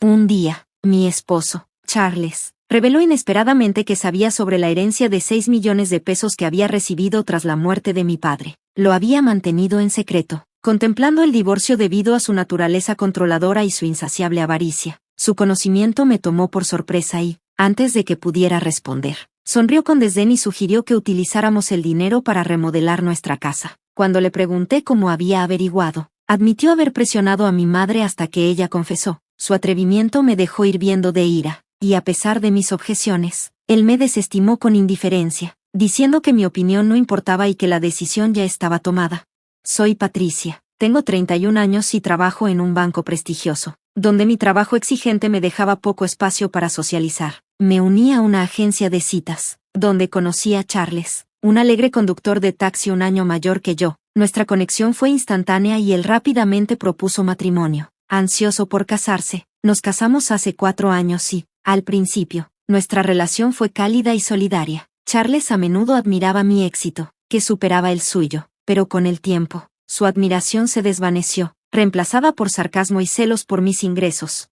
Un día, mi esposo, Charles, reveló inesperadamente que sabía sobre la herencia de 6 millones de pesos que había recibido tras la muerte de mi padre. Lo había mantenido en secreto, contemplando el divorcio debido a su naturaleza controladora y su insaciable avaricia. Su conocimiento me tomó por sorpresa y, antes de que pudiera responder, sonrió con desdén y sugirió que utilizáramos el dinero para remodelar nuestra casa. Cuando le pregunté cómo había averiguado, admitió haber presionado a mi madre hasta que ella confesó. Su atrevimiento me dejó hirviendo de ira, y a pesar de mis objeciones, él me desestimó con indiferencia, diciendo que mi opinión no importaba y que la decisión ya estaba tomada. Soy Patricia, tengo 31 años y trabajo en un banco prestigioso, donde mi trabajo exigente me dejaba poco espacio para socializar. Me uní a una agencia de citas, donde conocí a Charles, un alegre conductor de taxi un año mayor que yo. Nuestra conexión fue instantánea y él rápidamente propuso matrimonio. Ansioso por casarse, nos casamos hace 4 años y, al principio, nuestra relación fue cálida y solidaria. Charles a menudo admiraba mi éxito, que superaba el suyo, pero con el tiempo, su admiración se desvaneció, reemplazada por sarcasmo y celos por mis ingresos.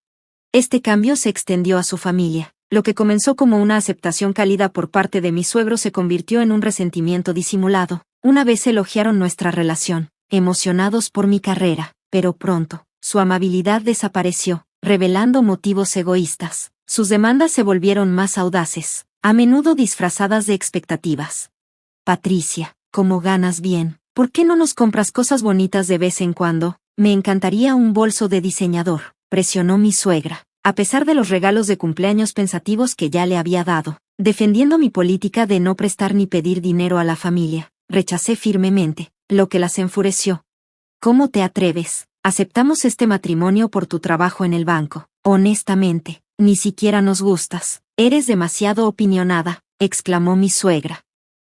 Este cambio se extendió a su familia. Lo que comenzó como una aceptación cálida por parte de mi suegro se convirtió en un resentimiento disimulado. Una vez elogiaron nuestra relación, emocionados por mi carrera, pero pronto, su amabilidad desapareció, revelando motivos egoístas. Sus demandas se volvieron más audaces, a menudo disfrazadas de expectativas. Patricia, como ganas bien, ¿por qué no nos compras cosas bonitas de vez en cuando? Me encantaría un bolso de diseñador, presionó mi suegra, a pesar de los regalos de cumpleaños pensativos que ya le había dado. Defendiendo mi política de no prestar ni pedir dinero a la familia, rechacé firmemente, lo que las enfureció. ¿Cómo te atreves? Aceptamos este matrimonio por tu trabajo en el banco. Honestamente, ni siquiera nos gustas. Eres demasiado opinionada, exclamó mi suegra.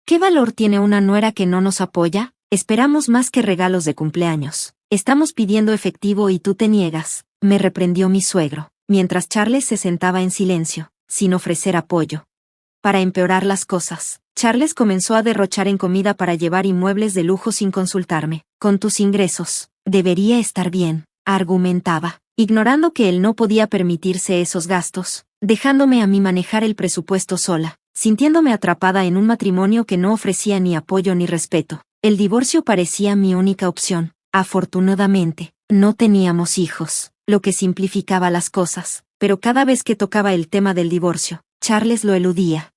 ¿Qué valor tiene una nuera que no nos apoya? Esperamos más que regalos de cumpleaños. Estamos pidiendo efectivo y tú te niegas, me reprendió mi suegro, mientras Charles se sentaba en silencio, sin ofrecer apoyo. Para empeorar las cosas, Charles comenzó a derrochar en comida para llevar y muebles de lujo sin consultarme. Con tus ingresos, debería estar bien, argumentaba, ignorando que él no podía permitirse esos gastos, dejándome a mí manejar el presupuesto sola, sintiéndome atrapada en un matrimonio que no ofrecía ni apoyo ni respeto. El divorcio parecía mi única opción. Afortunadamente, no teníamos hijos, lo que simplificaba las cosas, pero cada vez que tocaba el tema del divorcio, Charles lo eludía.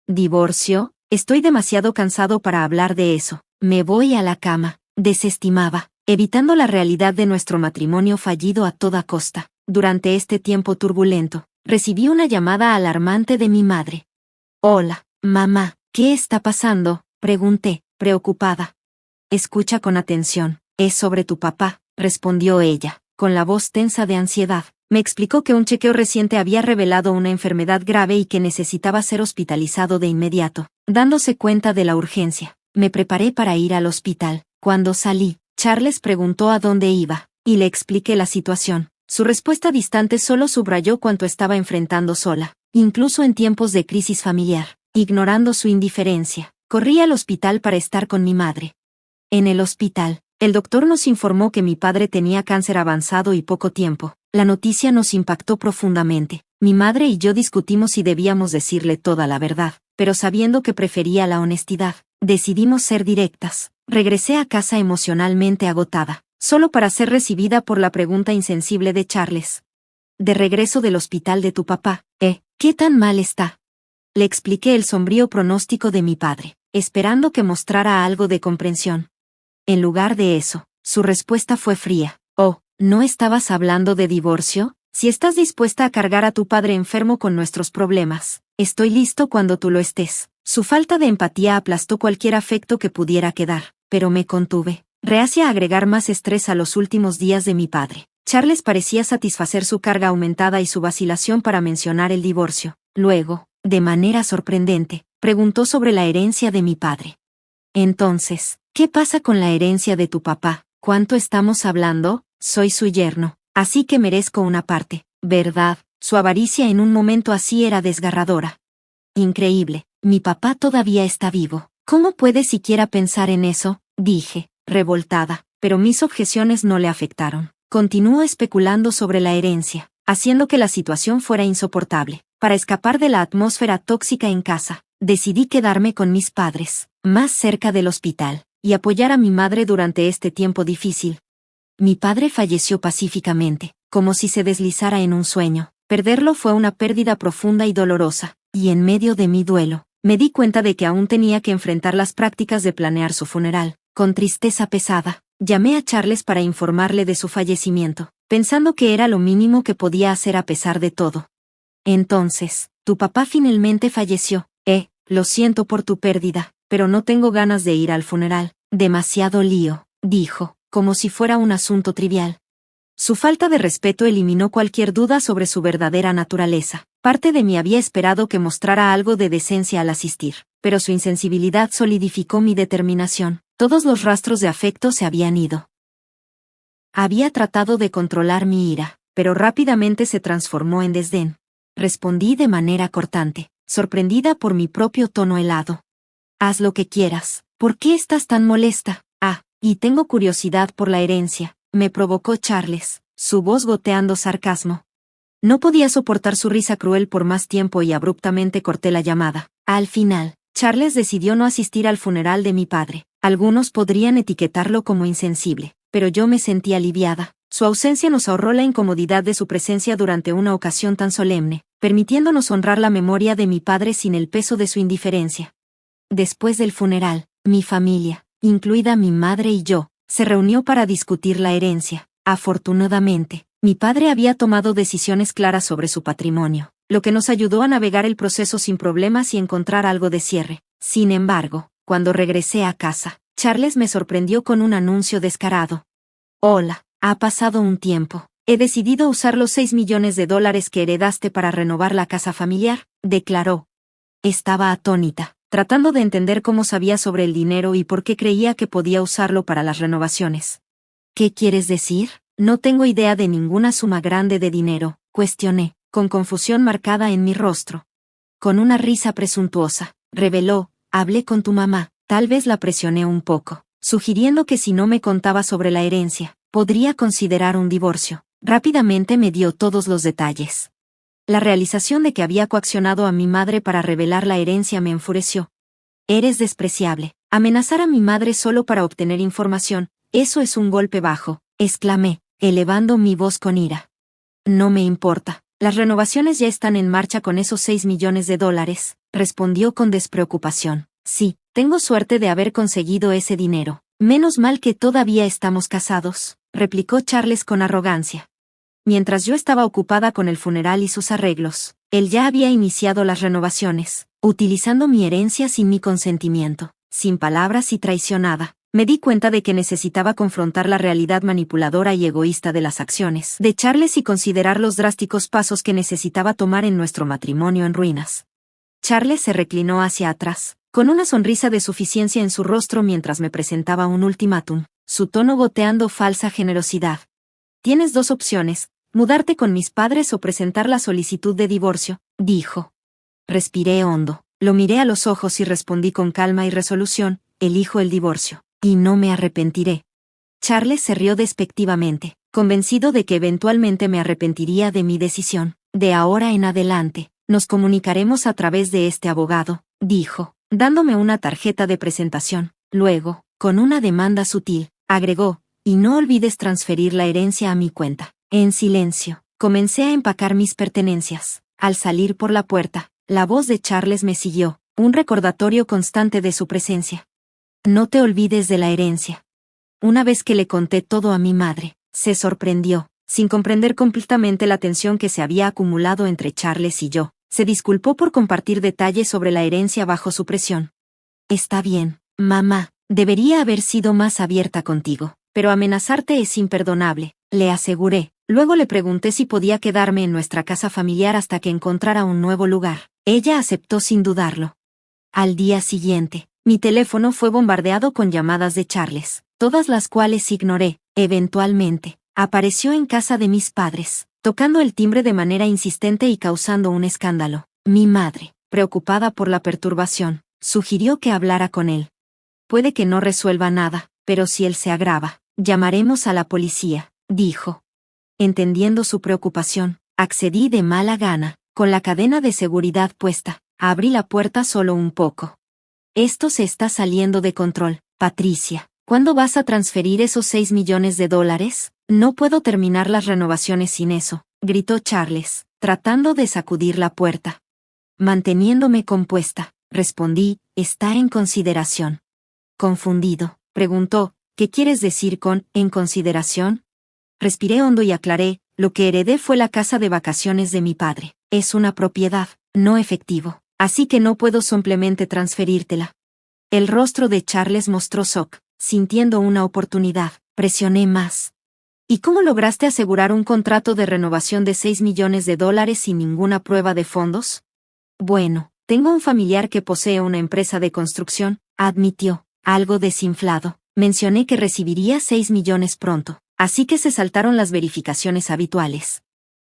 ¿Divorcio? Estoy demasiado cansado para hablar de eso. Me voy a la cama, desestimaba, evitando la realidad de nuestro matrimonio fallido a toda costa. Durante este tiempo turbulento, recibí una llamada alarmante de mi madre. Hola, mamá, ¿qué está pasando? Pregunté, preocupada. Escucha con atención, es sobre tu papá, respondió ella, con la voz tensa de ansiedad. Me explicó que un chequeo reciente había revelado una enfermedad grave y que necesitaba ser hospitalizado de inmediato. Dándose cuenta de la urgencia, me preparé para ir al hospital. Cuando salí, Charles preguntó a dónde iba, y le expliqué la situación. Su respuesta distante solo subrayó cuánto estaba enfrentando sola, incluso en tiempos de crisis familiar. Ignorando su indiferencia, corrí al hospital para estar con mi madre. En el hospital, el doctor nos informó que mi padre tenía cáncer avanzado y poco tiempo. La noticia nos impactó profundamente. Mi madre y yo discutimos si debíamos decirle toda la verdad, pero sabiendo que prefería la honestidad, decidimos ser directas. Regresé a casa emocionalmente agotada, solo para ser recibida por la pregunta insensible de Charles. De regreso del hospital de tu papá, ¿qué tan mal está? Le expliqué el sombrío pronóstico de mi padre, esperando que mostrara algo de comprensión. En lugar de eso, su respuesta fue fría. Oh, ¿no estabas hablando de divorcio? Si estás dispuesta a cargar a tu padre enfermo con nuestros problemas, estoy listo cuando tú lo estés. Su falta de empatía aplastó cualquier afecto que pudiera quedar, pero me contuve, reacia a agregar más estrés a los últimos días de mi padre. Charles parecía satisfacer su carga aumentada y su vacilación para mencionar el divorcio. Luego, de manera sorprendente, preguntó sobre la herencia de mi padre. Entonces, ¿qué pasa con la herencia de tu papá? ¿Cuánto estamos hablando? Soy su yerno, así que merezco una parte, ¿verdad? Su avaricia en un momento así era desgarradora. Increíble, mi papá todavía está vivo. ¿Cómo puede siquiera pensar en eso? Dije, revoltada, pero mis objeciones no le afectaron. Continuó especulando sobre la herencia. haciendo que la situación fuera insoportable. Para escapar de la atmósfera tóxica en casa, decidí quedarme con mis padres, más cerca del hospital, y apoyar a mi madre durante este tiempo difícil. Mi padre falleció pacíficamente, como si se deslizara en un sueño. Perderlo fue una pérdida profunda y dolorosa, y en medio de mi duelo, me di cuenta de que aún tenía que enfrentar las prácticas de planear su funeral. Con tristeza pesada, llamé a Charles para informarle de su fallecimiento, pensando que era lo mínimo que podía hacer a pesar de todo. Entonces, tu papá finalmente falleció. Lo siento por tu pérdida, pero no tengo ganas de ir al funeral. Demasiado lío, dijo, como si fuera un asunto trivial. Su falta de respeto eliminó cualquier duda sobre su verdadera naturaleza. Parte de mí había esperado que mostrara algo de decencia al asistir, pero su insensibilidad solidificó mi determinación. Todos los rastros de afecto se habían ido. Había tratado de controlar mi ira, pero rápidamente se transformó en desdén. Respondí de manera cortante, sorprendida por mi propio tono helado. Haz lo que quieras. ¿Por qué estás tan molesta? Y tengo curiosidad por la herencia, me provocó Charles, su voz goteando sarcasmo. No podía soportar su risa cruel por más tiempo y abruptamente corté la llamada. Al final, Charles decidió no asistir al funeral de mi padre. Algunos podrían etiquetarlo como insensible, pero yo me sentí aliviada. Su ausencia nos ahorró la incomodidad de su presencia durante una ocasión tan solemne, permitiéndonos honrar la memoria de mi padre sin el peso de su indiferencia. Después del funeral, mi familia, incluida mi madre y yo, se reunió para discutir la herencia. Afortunadamente, mi padre había tomado decisiones claras sobre su patrimonio, lo que nos ayudó a navegar el proceso sin problemas y encontrar algo de cierre. Sin embargo, cuando regresé a casa, Charles me sorprendió con un anuncio descarado. Hola, ha pasado un tiempo. He decidido usar los $6 millones que heredaste para renovar la casa familiar, declaró. Estaba atónita, tratando de entender cómo sabía sobre el dinero y por qué creía que podía usarlo para las renovaciones. ¿Qué quieres decir? No tengo idea de ninguna suma grande de dinero, cuestioné, con confusión marcada en mi rostro. Con una risa presuntuosa, reveló, hablé con tu mamá, tal vez la presioné un poco, sugiriendo que si no me contaba sobre la herencia, podría considerar un divorcio. Rápidamente me dio todos los detalles. La realización de que había coaccionado a mi madre para revelar la herencia me enfureció. Eres despreciable. Amenazar a mi madre solo para obtener información, eso es un golpe bajo, exclamé, elevando mi voz con ira. No me importa. Las renovaciones ya están en marcha con esos $6 millones, respondió con despreocupación. Sí, tengo suerte de haber conseguido ese dinero. Menos mal que todavía estamos casados, replicó Charles con arrogancia. Mientras yo estaba ocupada con el funeral y sus arreglos, él ya había iniciado las renovaciones, utilizando mi herencia sin mi consentimiento. Sin palabras y traicionada, me di cuenta de que necesitaba confrontar la realidad manipuladora y egoísta de las acciones de Charles y considerar los drásticos pasos que necesitaba tomar en nuestro matrimonio en ruinas. Charles se reclinó hacia atrás, con una sonrisa de suficiencia en su rostro mientras me presentaba un ultimátum, su tono goteando falsa generosidad. Tienes dos opciones, mudarte con mis padres o presentar la solicitud de divorcio, dijo. Respiré hondo, lo miré a los ojos y respondí con calma y resolución, elijo el divorcio, y no me arrepentiré. Charles se rió despectivamente, convencido de que eventualmente me arrepentiría de mi decisión. De ahora en adelante, nos comunicaremos a través de este abogado, dijo, dándome una tarjeta de presentación. Luego, con una demanda sutil, agregó, y no olvides transferir la herencia a mi cuenta. En silencio, comencé a empacar mis pertenencias. Al salir por la puerta, la voz de Charles me siguió, un recordatorio constante de su presencia. No te olvides de la herencia. Una vez que le conté todo a mi madre, se sorprendió, sin comprender completamente la tensión que se había acumulado entre Charles y yo. Se disculpó por compartir detalles sobre la herencia bajo su presión. Está bien, mamá, debería haber sido más abierta contigo, pero amenazarte es imperdonable, le aseguré. Luego le pregunté si podía quedarme en nuestra casa familiar hasta que encontrara un nuevo lugar. Ella aceptó sin dudarlo. Al día siguiente, mi teléfono fue bombardeado con llamadas de Charles, todas las cuales ignoré. Eventualmente, apareció en casa de mis padres, tocando el timbre de manera insistente y causando un escándalo. Mi madre, preocupada por la perturbación, sugirió que hablara con él. Puede que no resuelva nada, pero si él se agrava, llamaremos a la policía, dijo. Entendiendo su preocupación, Accedí de mala gana, con la cadena de seguridad puesta. Abrí la puerta solo un poco. Esto se está saliendo de control, Patricia. ¿Cuándo vas a transferir esos 6 millones de dólares? No puedo terminar las renovaciones sin eso, gritó Charles, tratando de sacudir la puerta. Manteniéndome compuesta, respondí, está en consideración. Confundido, preguntó, ¿qué quieres decir con en consideración? Respiré hondo y aclaré, lo que heredé fue la casa de vacaciones de mi padre. Es una propiedad, no efectivo, así que no puedo simplemente transferírtela. El rostro de Charles mostró shock, sintiendo una oportunidad. Presioné más. ¿Y cómo lograste asegurar un contrato de renovación de 6 millones de dólares sin ninguna prueba de fondos? Bueno, tengo un familiar que posee una empresa de construcción, admitió, algo desinflado. Mencioné que recibiría 6 millones pronto, así que se saltaron las verificaciones habituales.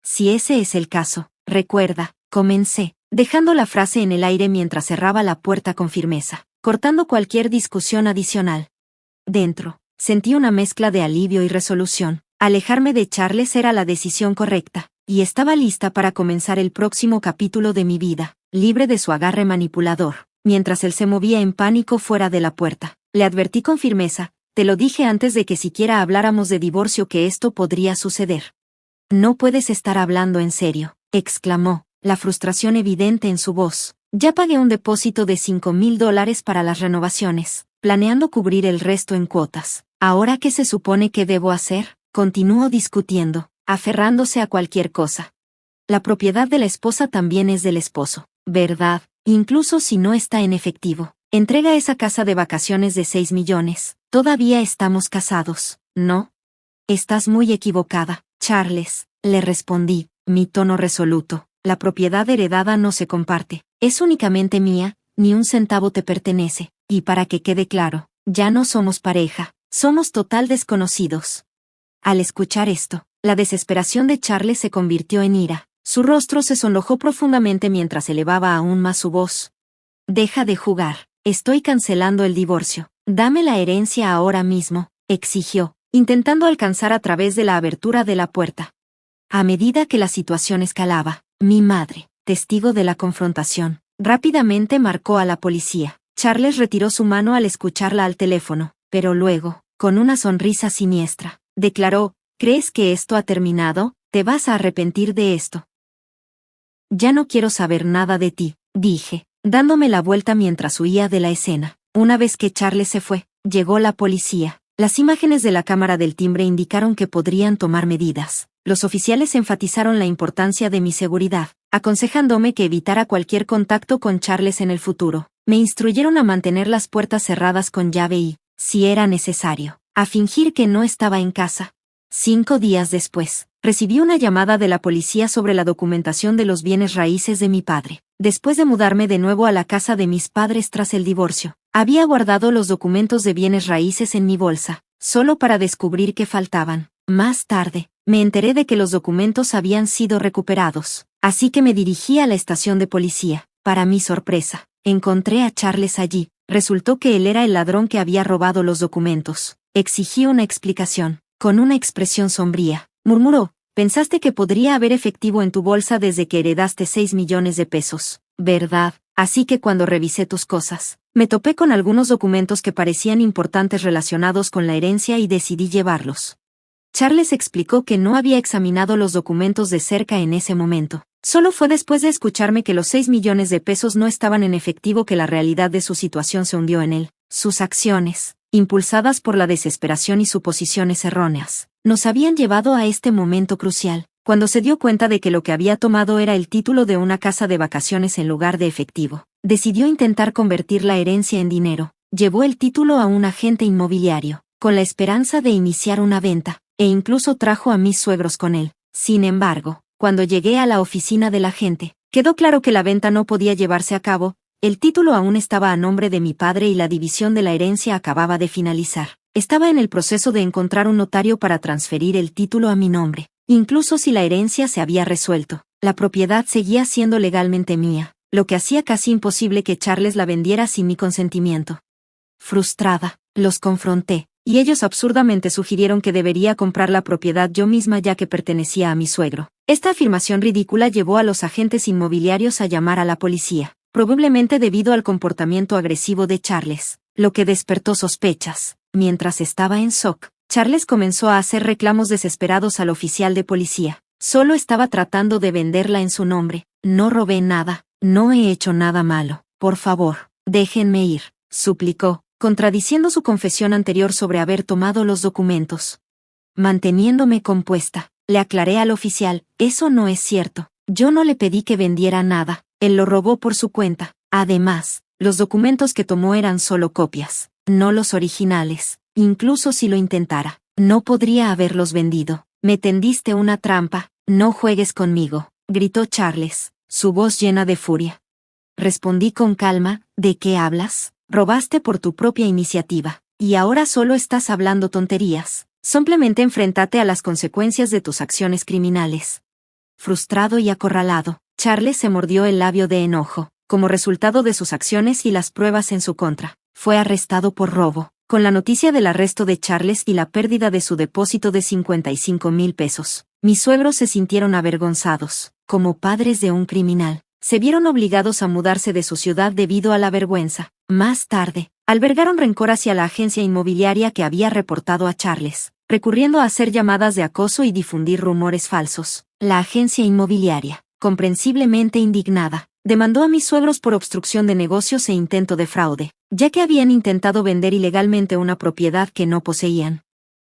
Si ese es el caso, recuerda, comencé, dejando la frase en el aire mientras cerraba la puerta con firmeza, cortando cualquier discusión adicional. Dentro, sentí una mezcla de alivio y resolución. Alejarme de Charles era la decisión correcta, y estaba lista para comenzar el próximo capítulo de mi vida, libre de su agarre manipulador. Mientras él se movía en pánico fuera de la puerta, le advertí con firmeza, te lo dije antes de que siquiera habláramos de divorcio que esto podría suceder. No puedes estar hablando en serio, exclamó, la frustración evidente en su voz. Ya pagué un depósito de $5,000 para las renovaciones, planeando cubrir el resto en cuotas. ¿Ahora qué se supone que debo hacer? Continuó discutiendo, aferrándose a cualquier cosa. La propiedad de la esposa también es del esposo, ¿verdad? Incluso si no está en efectivo. Entrega esa casa de vacaciones de 6 millones. Todavía estamos casados, ¿no? Estás muy equivocada, Charles, le respondí, mi tono resoluto. La propiedad heredada no se comparte. Es únicamente mía, ni un centavo te pertenece. Y para que quede claro, ya no somos pareja, somos total desconocidos. Al escuchar esto, la desesperación de Charles se convirtió en ira. Su rostro se sonrojó profundamente mientras elevaba aún más su voz. Deja de jugar, estoy cancelando el divorcio. Dame la herencia ahora mismo, exigió, intentando alcanzar a través de la abertura de la puerta. A medida que la situación escalaba, mi madre, testigo de la confrontación, rápidamente marcó a la policía. Charles retiró su mano al escucharla al teléfono, pero luego, con una sonrisa siniestra, declaró, ¿crees que esto ha terminado? Te vas a arrepentir de esto. Ya no quiero saber nada de ti, dije, dándome la vuelta mientras huía de la escena. Una vez que Charles se fue, llegó la policía. Las imágenes de la cámara del timbre indicaron que podrían tomar medidas. Los oficiales enfatizaron la importancia de mi seguridad, aconsejándome que evitara cualquier contacto con Charles en el futuro. Me instruyeron a mantener las puertas cerradas con llave y, si era necesario, a fingir que no estaba en casa. 5 días después, recibí una llamada de la policía sobre la documentación de los bienes raíces de mi padre. Después de mudarme de nuevo a la casa de mis padres tras el divorcio, había guardado los documentos de bienes raíces en mi bolsa, solo para descubrir que faltaban. Más tarde, me enteré de que los documentos habían sido recuperados, así que me dirigí a la estación de policía. Para mi sorpresa, encontré a Charles allí. Resultó que él era el ladrón que había robado los documentos. Exigí una explicación. Con una expresión sombría, murmuró, pensaste que podría haber efectivo en tu bolsa desde que heredaste 6 millones de pesos, ¿verdad? Así que cuando revisé tus cosas, me topé con algunos documentos que parecían importantes relacionados con la herencia y decidí llevarlos. Charles explicó que no había examinado los documentos de cerca en ese momento. Solo fue después de escucharme que los 6 millones de pesos no estaban en efectivo que la realidad de su situación se hundió en él. Sus acciones, impulsadas por la desesperación y suposiciones erróneas, nos habían llevado a este momento crucial, cuando se dio cuenta de que lo que había tomado era el título de una casa de vacaciones en lugar de efectivo. Decidió intentar convertir la herencia en dinero. Llevó el título a un agente inmobiliario, con la esperanza de iniciar una venta, e incluso trajo a mis suegros con él. Sin embargo, cuando llegué a la oficina del agente, quedó claro que la venta no podía llevarse a cabo. El título aún estaba a nombre de mi padre y la división de la herencia acababa de finalizar. Estaba en el proceso de encontrar un notario para transferir el título a mi nombre. Incluso si la herencia se había resuelto, la propiedad seguía siendo legalmente mía, lo que hacía casi imposible que Charles la vendiera sin mi consentimiento. Frustrada, los confronté, y ellos absurdamente sugirieron que debería comprar la propiedad yo misma ya que pertenecía a mi suegro. Esta afirmación ridícula llevó a los agentes inmobiliarios a llamar a la policía, probablemente debido al comportamiento agresivo de Charles, lo que despertó sospechas. Mientras estaba en shock, Charles comenzó a hacer reclamos desesperados al oficial de policía. Solo estaba tratando de venderla en su nombre. No robé nada, no he hecho nada malo. Por favor, déjenme ir, suplicó, contradiciendo su confesión anterior sobre haber tomado los documentos. Manteniéndome compuesta, le aclaré al oficial, eso no es cierto. Yo no le pedí que vendiera nada, él lo robó por su cuenta. Además, los documentos que tomó eran solo copias, no los originales. Incluso si lo intentara, no podría haberlos vendido. Me tendiste una trampa, no juegues conmigo, gritó Charles, su voz llena de furia. Respondí con calma, ¿de qué hablas? Robaste por tu propia iniciativa, y ahora solo estás hablando tonterías. Simplemente enfréntate a las consecuencias de tus acciones criminales. Frustrado y acorralado, Charles se mordió el labio de enojo, como resultado de sus acciones y las pruebas en su contra. Fue arrestado por robo. Con la noticia del arresto de Charles y la pérdida de su depósito de 55,000 pesos, mis suegros se sintieron avergonzados. Como padres de un criminal, se vieron obligados a mudarse de su ciudad debido a la vergüenza. Más tarde, albergaron rencor hacia la agencia inmobiliaria que había reportado a Charles, recurriendo a hacer llamadas de acoso y difundir rumores falsos. La agencia inmobiliaria, comprensiblemente indignada, demandó a mis suegros por obstrucción de negocios e intento de fraude, ya que habían intentado vender ilegalmente una propiedad que no poseían.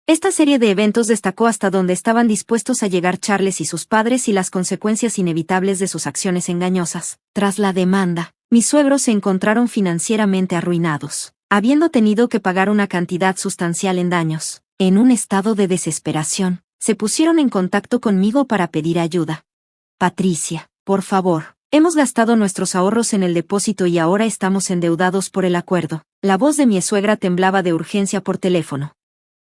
Esta serie de eventos destacó hasta dónde estaban dispuestos a llegar Charles y sus padres y las consecuencias inevitables de sus acciones engañosas. Tras la demanda, mis suegros se encontraron financieramente arruinados, habiendo tenido que pagar una cantidad sustancial en daños. En un estado de desesperación, se pusieron en contacto conmigo para pedir ayuda. Patricia, por favor. Hemos gastado nuestros ahorros en el depósito y ahora estamos endeudados por el acuerdo. La voz de mi suegra temblaba de urgencia por teléfono.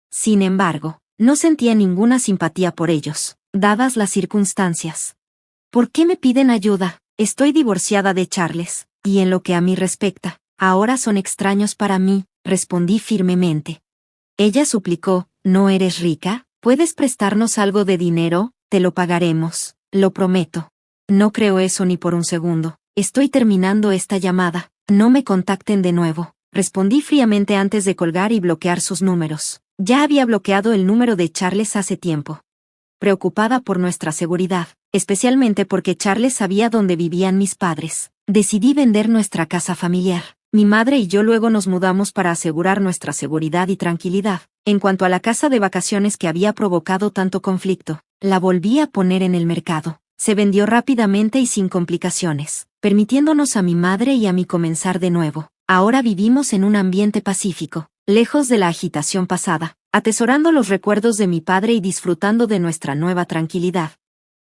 Sin embargo, no sentía ninguna simpatía por ellos, dadas las circunstancias. ¿Por qué me piden ayuda? Estoy divorciada de Charles, y en lo que a mí respecta, ahora son extraños para mí, respondí firmemente. Ella suplicó, ¿no eres rica? ¿Puedes prestarnos algo de dinero? Te lo pagaremos, lo prometo. No creo eso ni por un segundo. Estoy terminando esta llamada. No me contacten de nuevo. Respondí fríamente antes de colgar y bloquear sus números. Ya había bloqueado el número de Charles hace tiempo. Preocupada por nuestra seguridad, especialmente porque Charles sabía dónde vivían mis padres, decidí vender nuestra casa familiar. Mi madre y yo luego nos mudamos para asegurar nuestra seguridad y tranquilidad. En cuanto a la casa de vacaciones que había provocado tanto conflicto, la volví a poner en el mercado. Se vendió rápidamente y sin complicaciones, permitiéndonos a mi madre y a mí comenzar de nuevo. Ahora vivimos en un ambiente pacífico, lejos de la agitación pasada, atesorando los recuerdos de mi padre y disfrutando de nuestra nueva tranquilidad.